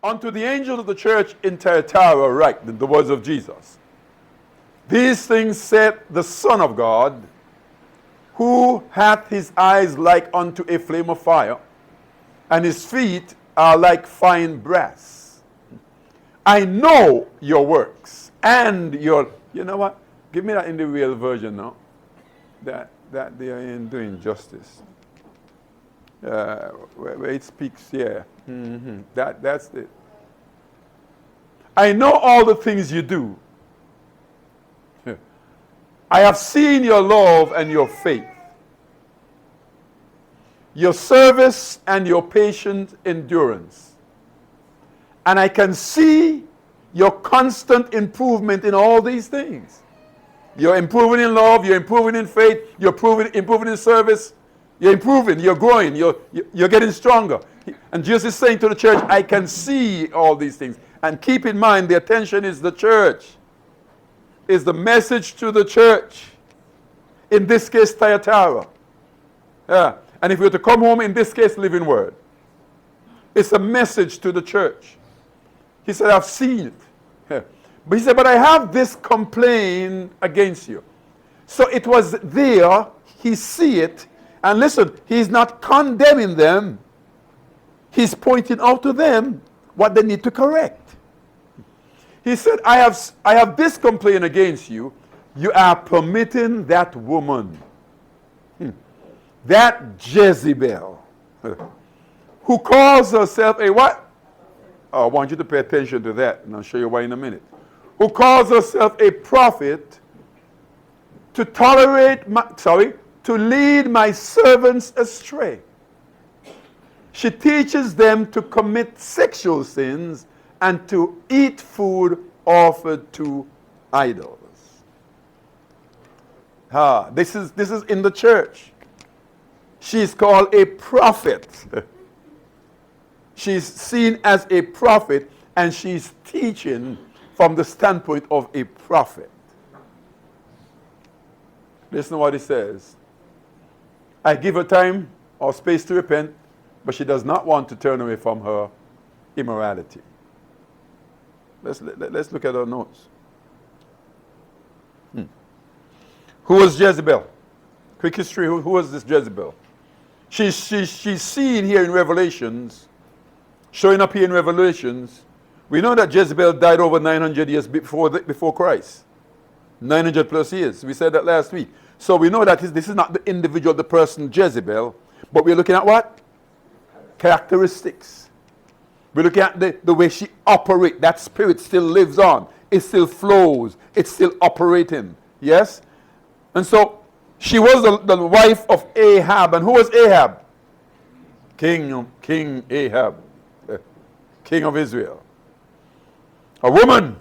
Unto the angel of the church in Thyatira write, the words of Jesus. These things said the Son of God, who hath his eyes like unto a flame of fire, and his feet are like fine brass. I know your works and your... You know what? Give me that in the real version now. That they are in doing justice. Where it speaks, yeah. That's it. I know all the things you do. I have seen your love and your faith, your service and your patient endurance. And I can see your constant improvement in all these things. You're improving in love, you're improving in faith, you're improving in service, you're improving, you're growing, you're getting stronger. And Jesus is saying to the church, I can see all these things. And keep in mind, the attention is the church. Is the message to the church. In this case, Thyatira. Yeah. And if we were to come home, in this case, Living Word. It's a message to the church. He said, I've seen it. Yeah. But he said, but I have this complaint against you. So it was there, he see it, and listen, he's not condemning them. He's pointing out to them what they need to correct. He said, I have this complaint against you. You are permitting that woman, that Jezebel, who calls herself a what? Oh, I want you to pay attention to that, and I'll show you why in a minute. Who calls herself a prophet, to to lead my servants astray. She teaches them to commit sexual sins and to eat food offered to idols. This is in the church. She's called a prophet. She's seen as a prophet, and she's teaching from the standpoint of a prophet. Listen to what he says. I give her time or space to repent, but she does not want to turn away from her immorality. Let's look at our notes. Who was Jezebel? Quick history. Who was this Jezebel? She's seen here in Revelations, showing up here in Revelations. We know that Jezebel died over 900 years before Christ. 900 plus years. We said that last week. So we know that this is not the individual, the person Jezebel, but we're looking at what? Characteristics. We're looking at the way she operates. That spirit still lives on. It still flows. It's still operating. Yes? And so she was the wife of Ahab. And who was Ahab? King Ahab. King of Israel. A woman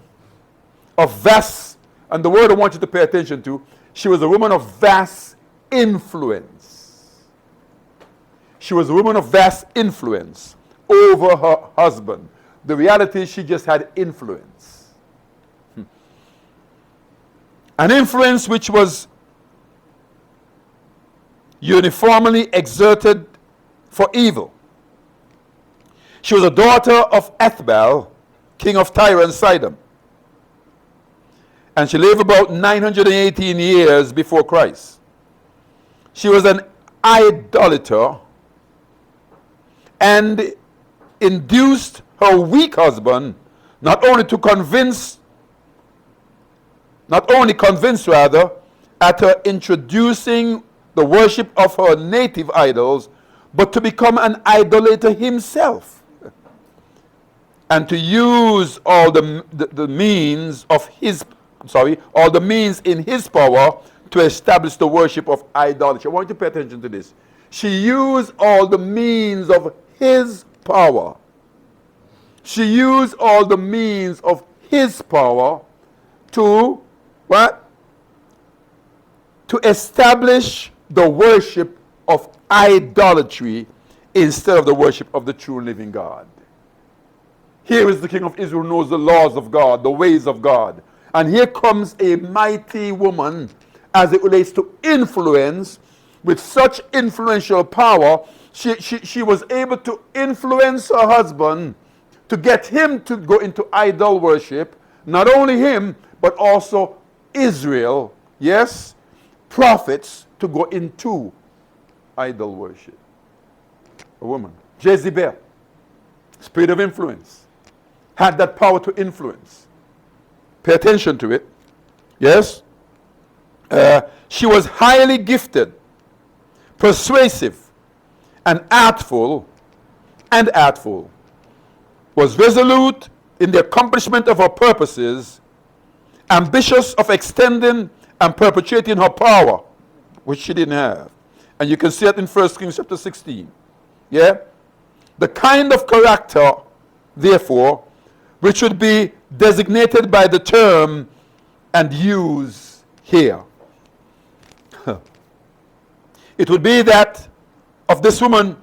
of vast, and the word I want you to pay attention to, she was a woman of vast influence. She was a woman of vast influence over her husband. The reality is she just had influence. An influence which was uniformly exerted for evil. She was a daughter of Ethbal, king of Tyre and Sidon. And she lived about 918 years before Christ. She was an idolater and induced her weak husband not only convinced at her introducing the worship of her native idols, but to become an idolater himself and to use all the means in his power to establish the worship of idolatry. I want you to pay attention to this. She used all the means of his power. She used all the means of his power to what? To establish the worship of idolatry instead of the worship of the true living God. Here is the king of Israel who knows the laws of God, the ways of God. And here comes a mighty woman as it relates to influence, with such influential power. She was able to influence her husband to get him to go into idol worship. Not only him, but also Israel, yes, prophets to go into idol worship. A woman, Jezebel, spirit of influence, had that power to influence. Pay attention to it. Yes? She was highly gifted, persuasive, and artful, was resolute in the accomplishment of her purposes, ambitious of extending and perpetuating her power, which she didn't have. And you can see it in 1 Kings chapter 16. Yeah? The kind of character, therefore, which would be designated by the term and used here. It would be that of this woman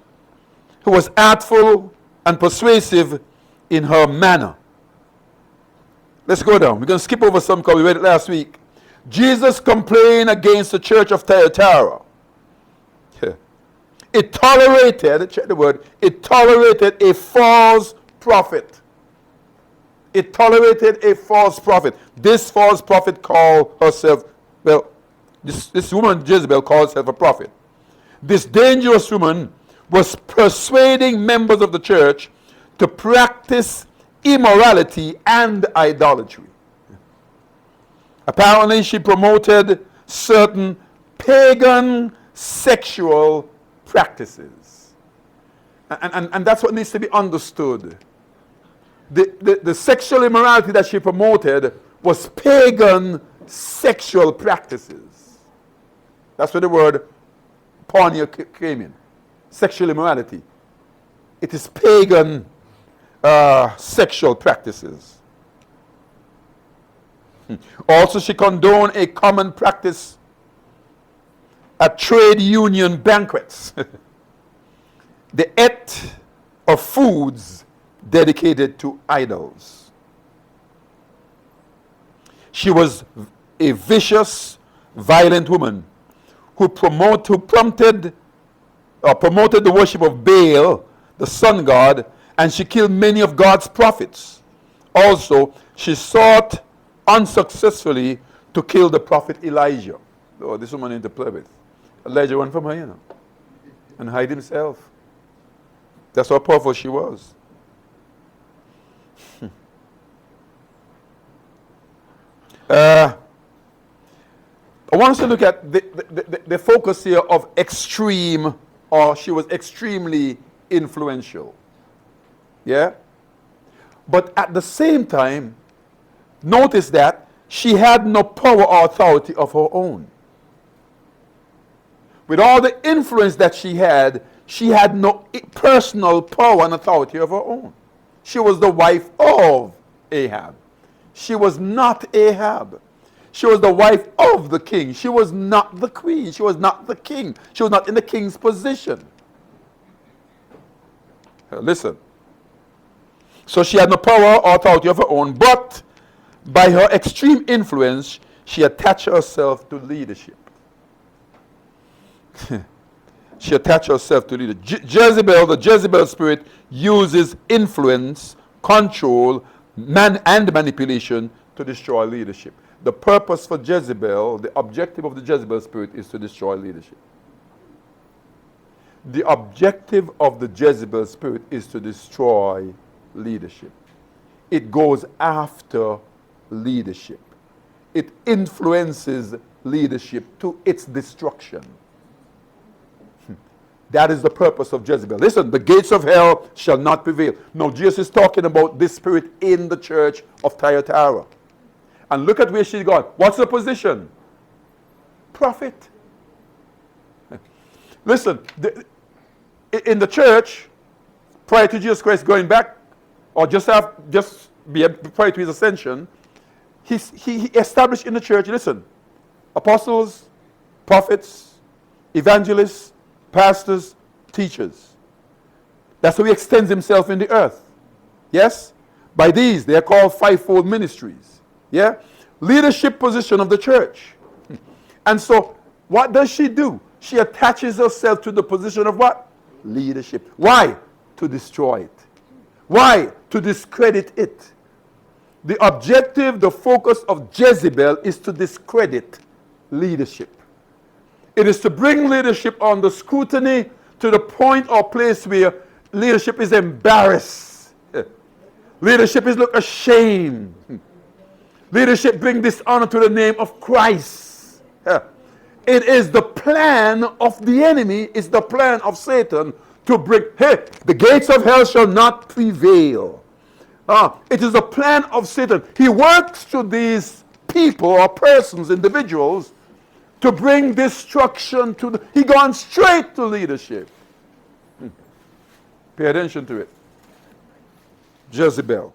who was artful and persuasive in her manner. Let's go down. We're going to skip over some because we read it last week. Jesus complained against the church of Thyatira. It tolerated, check the word, it tolerated a false prophet. It tolerated a false prophet. This false prophet called herself, well, this woman Jezebel called herself a prophet. This dangerous woman was persuading members of the church to practice immorality and idolatry. Apparently, she promoted certain pagan sexual practices. And that's what needs to be understood. The sexual immorality that she promoted was pagan sexual practices. That's where the word porneia came in. Sexual immorality. It is pagan sexual practices. Also, she condoned a common practice at trade union banquets. They ate of foods dedicated to idols. She was a vicious, violent woman who promoted the worship of Baal, the sun god, and she killed many of God's prophets. Also, she sought unsuccessfully to kill the prophet Elijah. Oh, this woman into play with. Elijah went from her, and hide himself. That's how powerful she was. I want us to look at the focus here of extreme, or she was extremely influential. Yeah? But at the same time, notice that she had no power or authority of her own. With all the influence that she had no personal power and authority of her own. She was the wife of Ahab. She was not Ahab. She was the wife of the king. She was not the queen. She was not the king. She was not in the king's position. Listen. So she had no power or authority of her own, but by her extreme influence, she attached herself to leadership. She attached herself to leadership. Jezebel, the Jezebel spirit, uses influence, control, and manipulation to destroy leadership. The purpose for Jezebel, the objective of the Jezebel spirit is to destroy leadership. The objective of the Jezebel spirit is to destroy leadership. It goes after leadership. It influences leadership to its destruction. That is the purpose of Jezebel. Listen, the gates of hell shall not prevail. No, Jesus is talking about this spirit in the church of Thyatira. And look at where she's gone. What's the position? Prophet. Listen, in the church, prior to Jesus Christ going back, or prior to his ascension, he established in the church, listen, apostles, prophets, evangelists, pastors, teachers. That's how he extends himself in the earth. Yes? By these, they are called fivefold ministries. Yeah? Leadership position of the church. And so, what does she do? She attaches herself to the position of what? Leadership. Why? To destroy it. Why? to discredit it. The objective, the focus of Jezebel is to discredit leadership. It is to bring leadership under scrutiny to the point or place where leadership is embarrassed. Leadership is look ashamed. Leadership bring dishonor to the name of Christ. It is the plan of the enemy, it's the plan of Satan to bring, hey, the gates of hell shall not prevail. It is the plan of Satan. He works to these people or persons, individuals, to bring destruction to he gone straight to leadership. Pay attention to it. Jezebel.